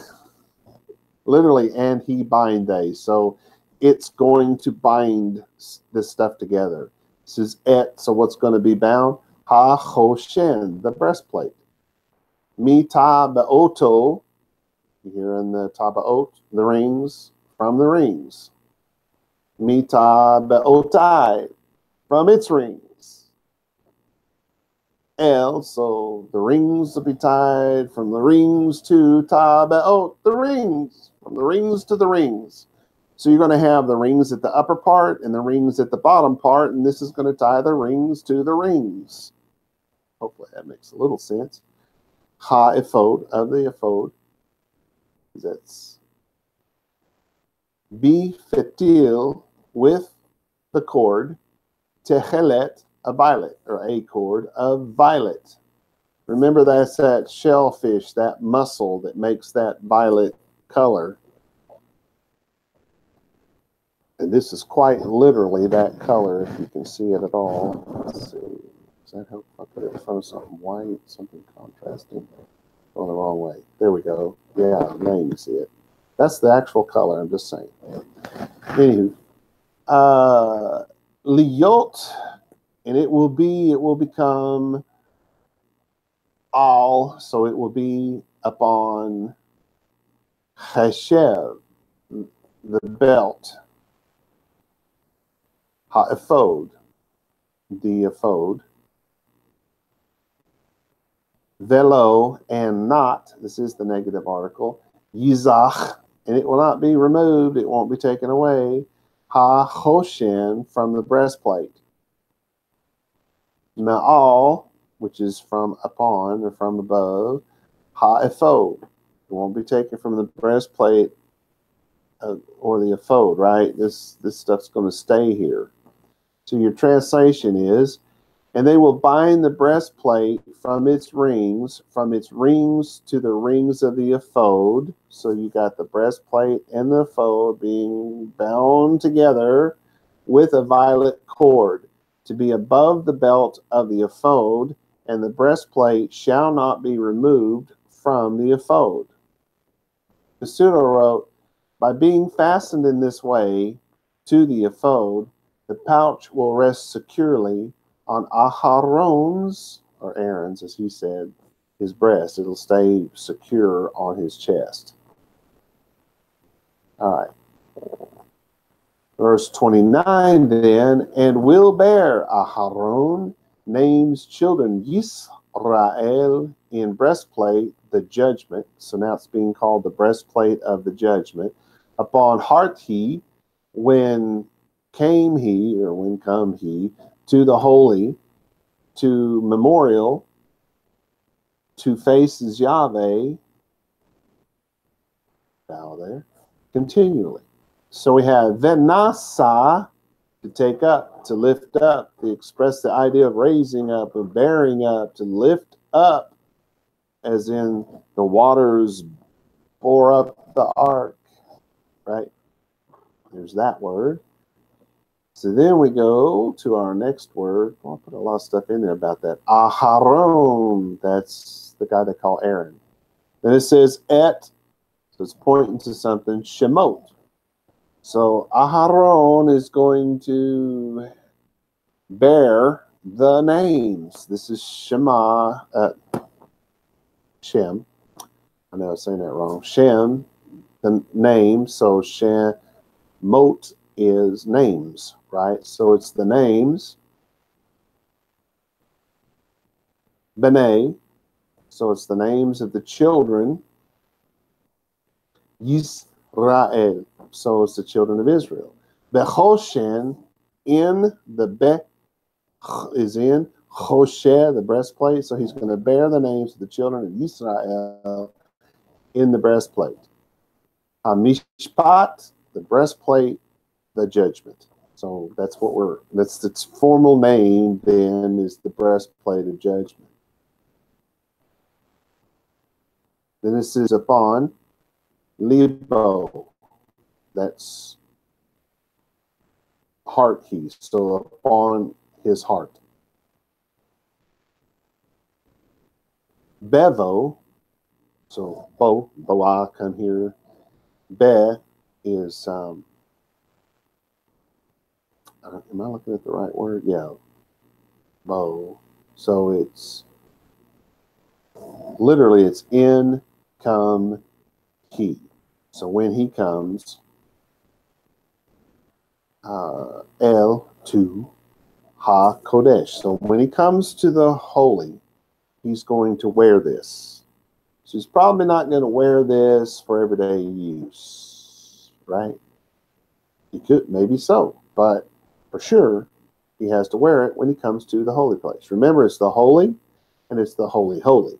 Speaker 1: Literally, and he bind they. So it's going to bind this stuff together. This is et, so what's going to be bound? Ha-hoshen, the breastplate. Mita be'oto, here in the tabaot, the rings, from the rings. Mita be'otai, from its rings. El, so the rings will be tied from the rings to tabeot, the rings, from the rings to the rings. So you're going to have the rings at the upper part and the rings at the bottom part, and this is going to tie the rings to the rings. Hopefully that makes a little sense. Ha-ephod, of the ephod. That's bi-fetil, with the cord. Techelet, a violet, or a cord of violet. Remember, that's that shellfish, that mussel that makes that violet color. And this is quite literally that color, if you can see it at all. Let's see. Does that help if I put it in front of something white, something contrasting? Going the wrong way. There we go. Yeah, now you can see it. That's the actual color, I'm just saying. Anywho. Liot, and it will become all, so it will be upon Cheshev, the belt. Ha-ephod, the ephod. Velo, and not, this is the negative article, Yizach, and it will not be removed, it won't be taken away. Ha-hoshen, from the breastplate. Ma'al, which is from upon or from above. Ha-ephod, it won't be taken from the breastplate or the ephod, right? This stuff's going to stay here. So your translation is, and they will bind the breastplate from its rings to the rings of the ephod. So you got the breastplate and the ephod being bound together with a violet cord to be above the belt of the ephod, and the breastplate shall not be removed from the ephod. Pseudo wrote, by being fastened in this way to the ephod, the pouch will rest securely on Aharon's, or Aaron's, as he said, his breast. It'll stay secure on his chest. All right. Verse 29 then, and will bear Aharon, names children Yisrael in breastplate, the judgment. So now it's being called the breastplate of the judgment. Upon heart he, when come he to the holy, to memorial, to faces Yahweh, bow there, continually. So we have venasa, to take up, to lift up, to express the idea of raising up, of bearing up, to lift up, as in the waters bore up the ark, right? There's that word. So then we go to our next word. I'll put a lot of stuff in there about that. Aharon, that's the guy they call Aaron. Then it says et, so it's pointing to something, Shemot. So Aharon is going to bear the names. This is Shema, Shem. I know I'm saying that wrong. Shem, the name. So Shemot is names, right? So it's the names. B'nai. So it's the names of the children. Yisrael. So it's the children of Israel. Bechoshen, in the be is in Chosheh, the breastplate. So he's going to bear the names of the children of Israel in the breastplate. Hamishpat, the breastplate, the judgment. So that's that's its formal name then, is the breastplate of judgment. Then this is upon Libo. That's heart he. So upon his heart. Bevo, so boa, come here. Be is, am I looking at the right word? Yeah, bo. So it's, literally it's in, come, he. So when he comes, El, to, Ha, Kodesh. So when he comes to the holy, he's going to wear this. So he's probably not going to wear this for everyday use, right? He could, maybe so, but for sure, he has to wear it when he comes to the holy place. Remember, it's the holy and it's the holy holy.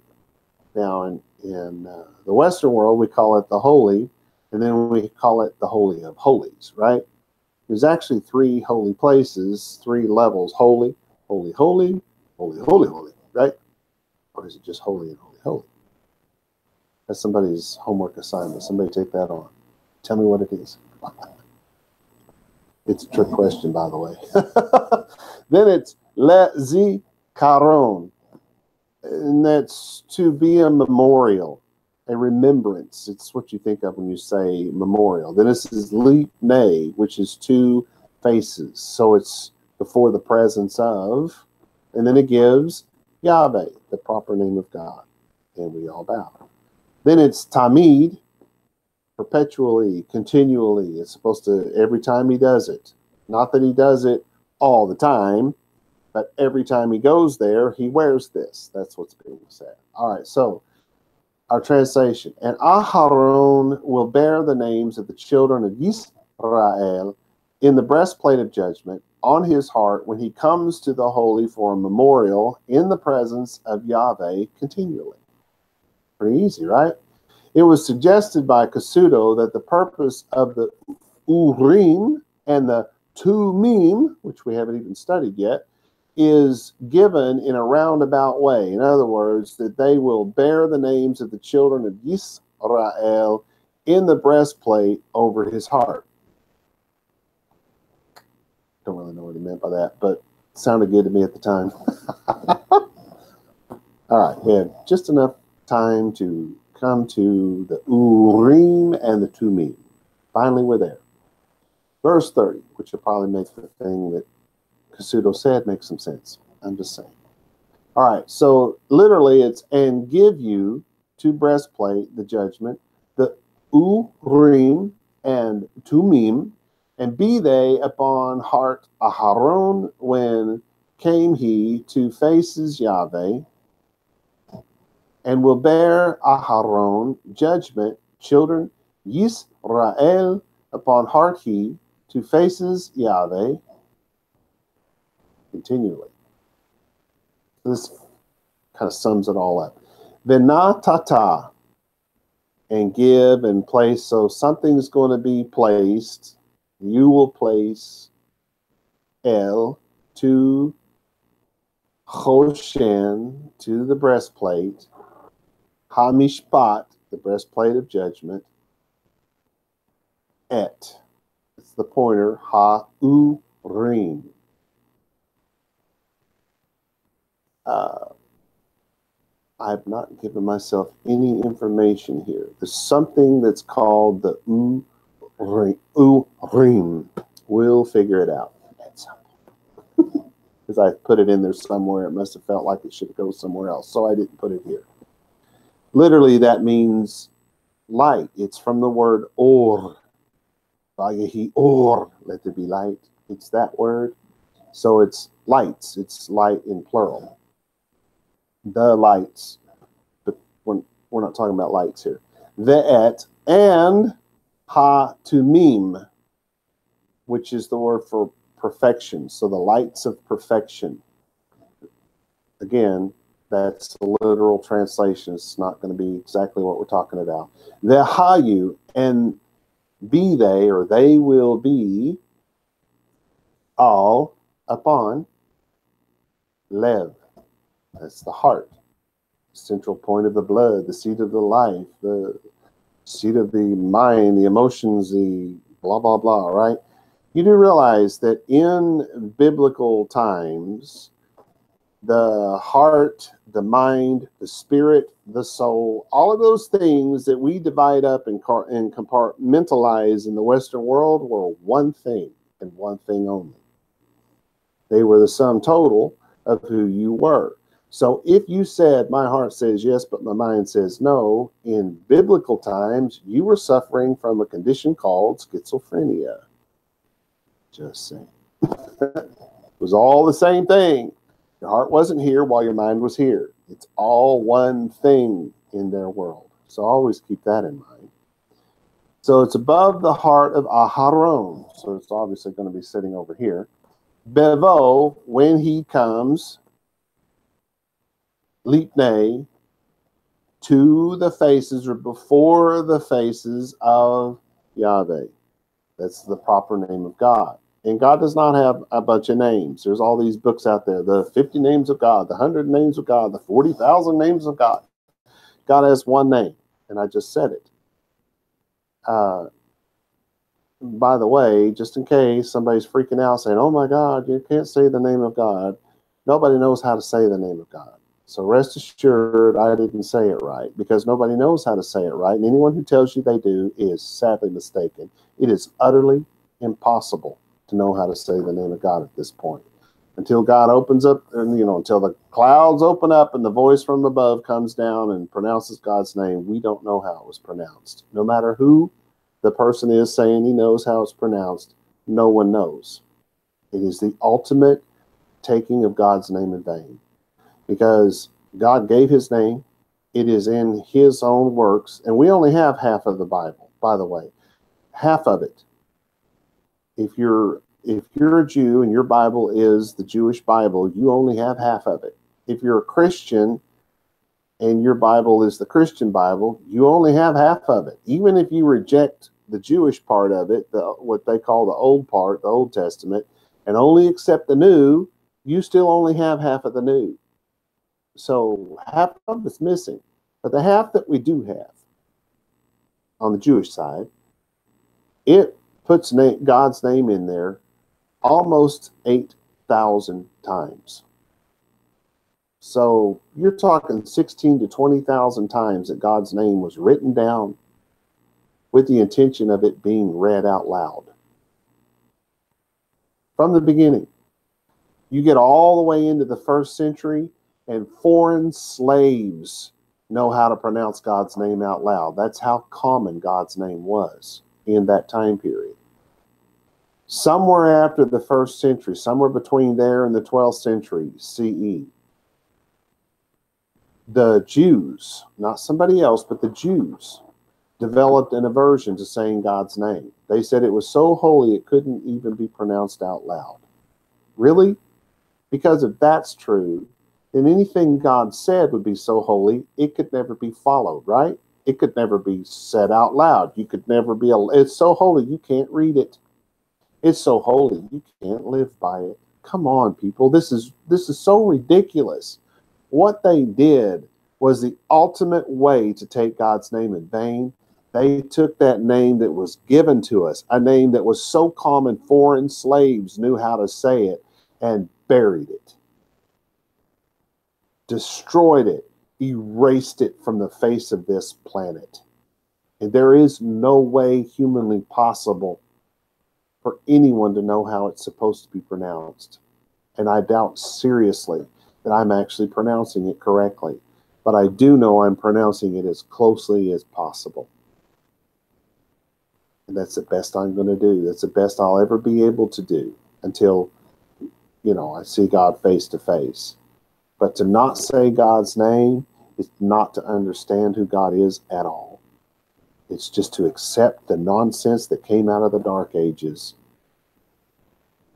Speaker 1: Now, in the Western world, we call it the holy, and then we call it the Holy of Holies, right? There's actually three holy places, three levels: holy, holy, holy, holy, holy, holy, right? Or is it just holy and holy, holy? That's somebody's homework assignment. Somebody take that on. Tell me what it is. It's a trick question, by the way. Then it's le-zi-karon, and that's to be a memorial, a remembrance. It's what you think of when you say memorial. Then this is li-ne, which is two faces. So it's before the presence of, and then it gives Yahweh, the proper name of God. And we all bow. Then it's tamid, perpetually, continually. It's supposed to, every time he does it. Not that he does it all the time, but every time he goes there, he wears this. That's what's being said. All right, so our translation. And Aharon will bear the names of the children of Yisrael in the breastplate of judgment on his heart when he comes to the holy for a memorial in the presence of Yahweh continually. Pretty easy, right? It was suggested by Kasuto that the purpose of the Urim and the Tumim, which we haven't even studied yet, is given in a roundabout way. In other words, that they will bear the names of the children of Yisrael in the breastplate over his heart. Don't really know what he meant by that, but it sounded good to me at the time. All right, we have just enough time to come to the Urim and the Tumim. Finally, we're there. Verse 30, which will probably make the thing that Kasuto said make some sense. I'm just saying. All right, so literally it's, and give you to breastplate the judgment, the Urim and Tumim, and be they upon heart Aharon when came he to faces Yahweh, and will bear Aharon judgment, children Yisrael upon heart he to faces Yahweh continually. This kind of sums it all up. Venatata, and give and place. So something's going to be placed. You will place El to Choshen, to the breastplate. Hamishpat, the breastplate of judgment. Et, it's the pointer. Ha-u-rim. I've not given myself any information here. There's something that's called the Urim. We'll figure it out. That's simple. Because I put it in there somewhere. It must have felt like it should go somewhere else, so I didn't put it here. Literally, that means light. It's from the word or. Vayehi or, let there be light. It's that word. So it's lights. It's light in plural. The lights. But we're not talking about lights here. Ve'et and ha-tumim, which is the word for perfection. So the lights of perfection. Again, that's a literal translation. It's not going to be exactly what we're talking about. Ve'hayu, and be they, or they will be, all upon lev. That's the heart, central point of the blood, the seat of the life, the seat of the mind, the emotions, the blah, blah, blah, right? You do realize that in biblical times, the heart, the mind, the spirit, the soul, all of those things that we divide up and compartmentalize in the Western world were one thing and one thing only. They were the sum total of who you were. So if you said, my heart says yes, but my mind says no, in biblical times, you were suffering from a condition called schizophrenia. Just saying. It was all the same thing. Your heart wasn't here while your mind was here. It's all one thing in their world. So always keep that in mind. So it's above the heart of Aharon. So it's obviously going to be sitting over here. Bevo, when he comes, Lipne, to the faces or before the faces of Yahweh. That's the proper name of God. And God does not have a bunch of names. There's all these books out there, the 50 names of God, the 100 names of God, the 40,000 names of God. God has one name, and I just said it. By the way, just in case somebody's freaking out saying, oh my God, you can't say the name of God. Nobody knows how to say the name of God. So rest assured, I didn't say it right, because nobody knows how to say it right. And anyone who tells you they do is sadly mistaken. It is utterly impossible to know how to say the name of God at this point. Until God opens up, and until the clouds open up and the voice from above comes down and pronounces God's name, we don't know how it was pronounced. No matter who the person is saying he knows how it's pronounced, no one knows. It is the ultimate taking of God's name in vain. Because God gave his name, it is in his own works, and we only have half of the Bible, by the way. Half of it. If you're a Jew and your Bible is the Jewish Bible, you only have half of it. If you're a Christian, and your Bible is the Christian Bible, you only have half of it. Even if you reject the Jewish part of it, what they call the old part, the Old Testament, and only accept the New, you still only have half of the New. So half of it's missing. But the half that we do have on the Jewish side, it puts God's name in there almost 8,000 times. So you're talking 16 to 20,000 times that God's name was written down with the intention of it being read out loud. From the beginning, you get all the way into the 1st century, and foreign slaves know how to pronounce God's name out loud. That's how common God's name was in that time period. Somewhere after the 1st century, somewhere between there and the 12th century CE, the Jews, not somebody else, but the Jews, developed an aversion to saying God's name. They said it was so holy it couldn't even be pronounced out loud. Really? Because if that's true, then anything God said would be so holy, it could never be followed, right? It could never be said out loud. You could never be, it's so holy you can't read it. It's so holy you can't live by it. Come on, people. This is so ridiculous. What they did was the ultimate way to take God's name in vain. They took that name that was given to us, a name that was so common foreign slaves knew how to say it, and buried it, destroyed it, erased it from the face of this planet. And there is no way humanly possible for anyone to know how it's supposed to be pronounced. And I doubt seriously that I'm actually pronouncing it correctly. But I do know I'm pronouncing it as closely as possible. And that's the best I'm going to do. That's the best I'll ever be able to do until, I see God face to face. But to not say God's name is not to understand who God is at all. It's just to accept the nonsense that came out of the Dark Ages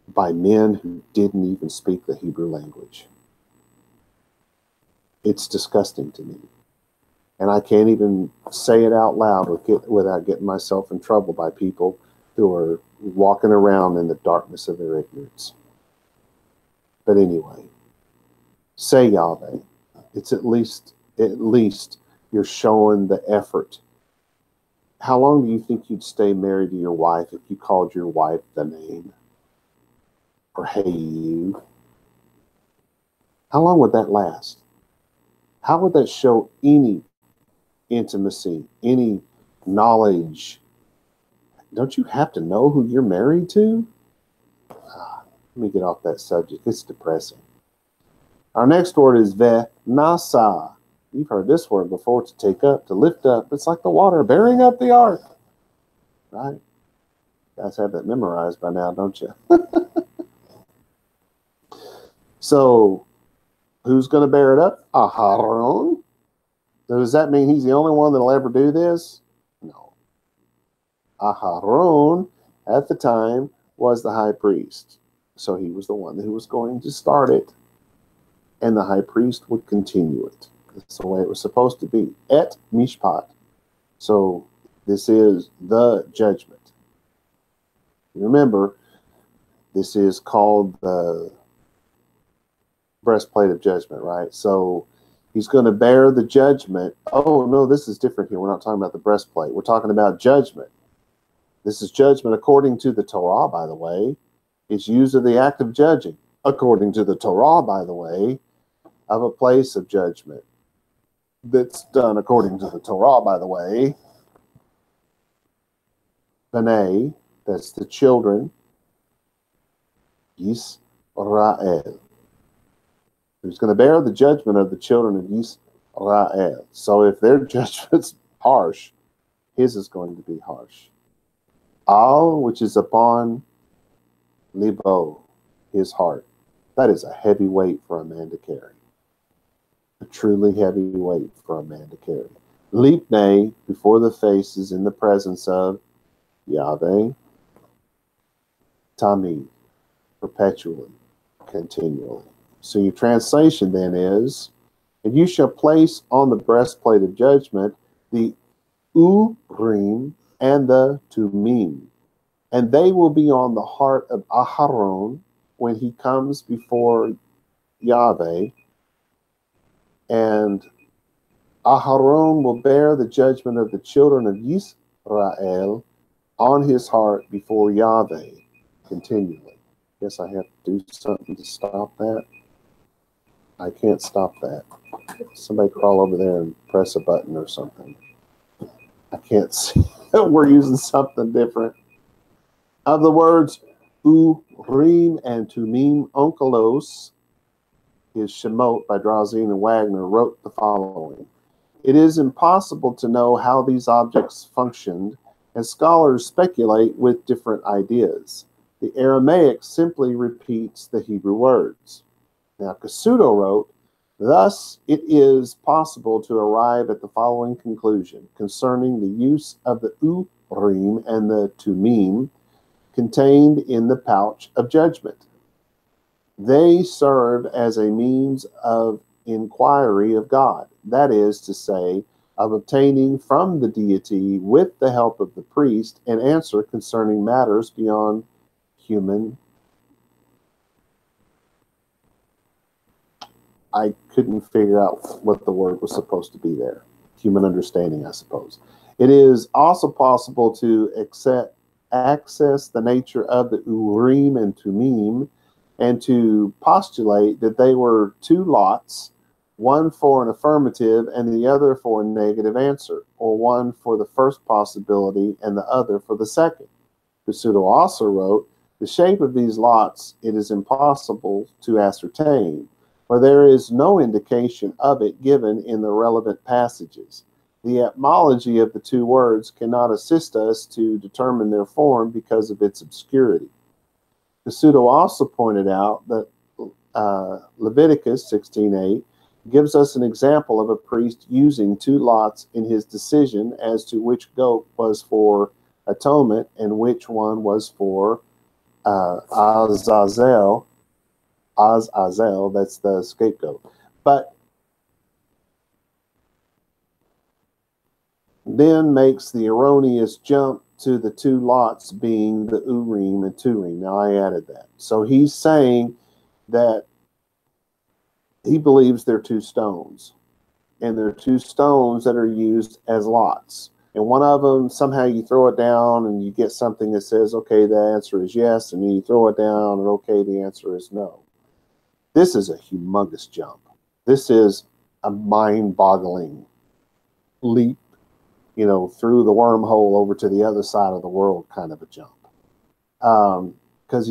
Speaker 1: by men who didn't even speak the Hebrew language. It's disgusting to me. And I can't even say it out loud without getting myself in trouble by people who are walking around in the darkness of their ignorance. But anyway, say Yahweh. It's at least you're showing the effort. How long do you think you'd stay married to your wife if you called your wife the name? Or hey you? How long would that last? How would that show any intimacy, any knowledge? Don't you have to know who you're married to? Let me get off that subject. It's depressing. Our next word is ve-nasa. You've heard this word before, to take up, to lift up. It's like the water bearing up the ark. Right? You guys have that memorized by now, don't you? So, who's going to bear it up? Aharon. Does that mean he's the only one that'll ever do this? No. Aharon, at the time, was the high priest. So he was the one who was going to start it. And the high priest would continue it. That's the way it was supposed to be. Et mishpat. So this is the judgment. Remember, this is called the breastplate of judgment, right? So he's going to bear the judgment. Oh, no, this is different here. We're not talking about the breastplate. We're talking about judgment. This is judgment according to the Torah, by the way. It's used of the act of judging, according to the Torah, by the way, of a place of judgment. That's done according to the Torah, by the way. B'nai, that's the children. Yisrael. Who's going to bear the judgment of the children of Yisrael. So if their judgment's harsh, his is going to be harsh. Al, which is upon libo, his heart. That is a heavy weight for a man to carry. A truly heavy weight for a man to carry. Lipne, before the face, is in the presence of Yahweh. Tamid, perpetually, continually. So your translation then is, And you shall place on the breastplate of judgment the Urim and the Tumim, and they will be on the heart of Aharon when he comes before Yahweh, and Aharon will bear the judgment of the children of Israel on his heart before Yahweh continually. Guess I have to do something to stop that. I can't stop that. Somebody crawl over there and press a button or something. I can't see. We're using something different. Of the words Urim and Tumim, Onkelos, is Shemot by Drauzine and Wagner, wrote the following. It is impossible to know how these objects functioned, and scholars speculate with different ideas. The Aramaic simply repeats the Hebrew words. Now, Cassuto wrote, thus it is possible to arrive at the following conclusion concerning the use of the Urim and the Tumim contained in the pouch of judgment. They serve as a means of inquiry of God, that is to say, of obtaining from the deity, with the help of the priest, an answer concerning matters beyond human. I couldn't figure out what the word was supposed to be there. Human understanding, I suppose. It is also possible to access the nature of the Urim and Tumim and to postulate that they were two lots, one for an affirmative and the other for a negative answer, or one for the first possibility and the other for the second. Cassuto also wrote, the shape of these lots it is impossible to ascertain, for there is no indication of it given in the relevant passages. The etymology of the two words cannot assist us to determine their form because of its obscurity. Cassuto also pointed out that Leviticus 16:8 gives us an example of a priest using two lots in his decision as to which goat was for atonement and which one was for Azazel, that's the scapegoat. But then makes the erroneous jump to the two lots being the Urim and Turim. Now I added that. So he's saying that he believes they're two stones, and they're two stones that are used as lots. And one of them, somehow you throw it down and you get something that says, okay, the answer is yes, and then you throw it down and okay, the answer is no. This is a humongous jump. This is a mind-boggling leap, you know, through the wormhole over to the other side of the world kind of a jump. Because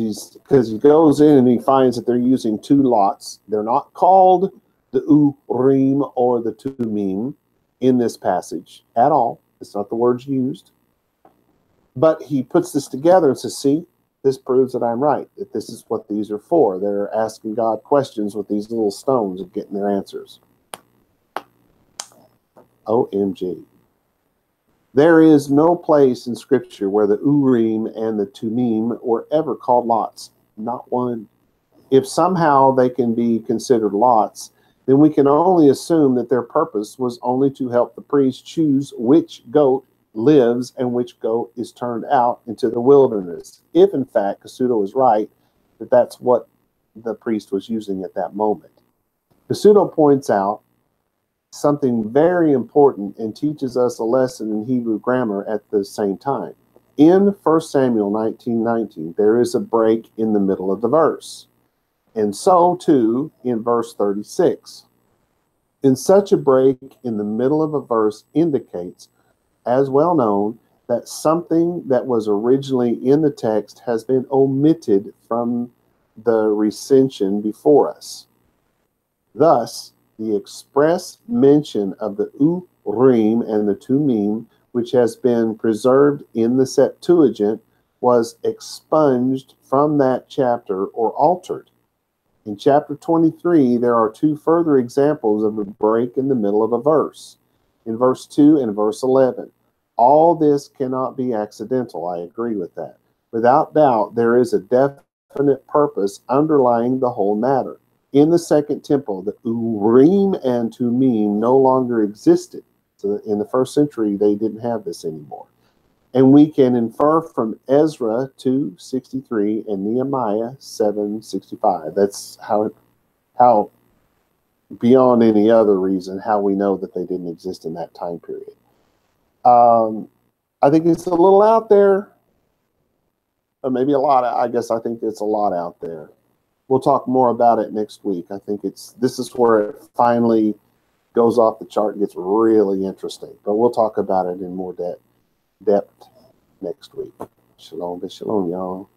Speaker 1: he goes in and he finds that they're using two lots. They're not called the Urim or the Tumim in this passage at all. It's not the words used. But he puts this together and says, see, this proves that I'm right, that this is what these are for. They're asking God questions with these little stones and getting their answers. OMG. There is no place in Scripture where the Urim and the Tumim were ever called lots. Not one. If somehow they can be considered lots, then we can only assume that their purpose was only to help the priest choose which goat lives and which goat is turned out into the wilderness. If, in fact, Cassuto is right, that that's what the priest was using at that moment. Cassuto points out something very important and teaches us a lesson in Hebrew grammar at the same time. In 1 Samuel 19:19, there is a break in the middle of the verse. And so, too, in verse 36. In such a break in the middle of a verse indicates, as well known, that something that was originally in the text has been omitted from the recension before us. Thus, the express mention of the Urim and the Tumim, which has been preserved in the Septuagint, was expunged from that chapter or altered. In chapter 23, there are two further examples of a break in the middle of a verse, in verse 2 and verse 11. All this cannot be accidental. I agree with that. Without doubt, there is a definite purpose underlying the whole matter. in the Second Temple, the Urim and Tumim no longer existed. So in the first century, they didn't have this anymore. And we can infer from Ezra 2:63 and Nehemiah 7:65. That's how beyond any other reason, how we know that they didn't exist in that time period. I think it's a little out there, or maybe a lot. I guess I think it's a lot out there. We'll talk more about it next week. I think this is where it finally goes off the chart and gets really interesting. But we'll talk about it in more depth next week. Shalom, shalom, y'all.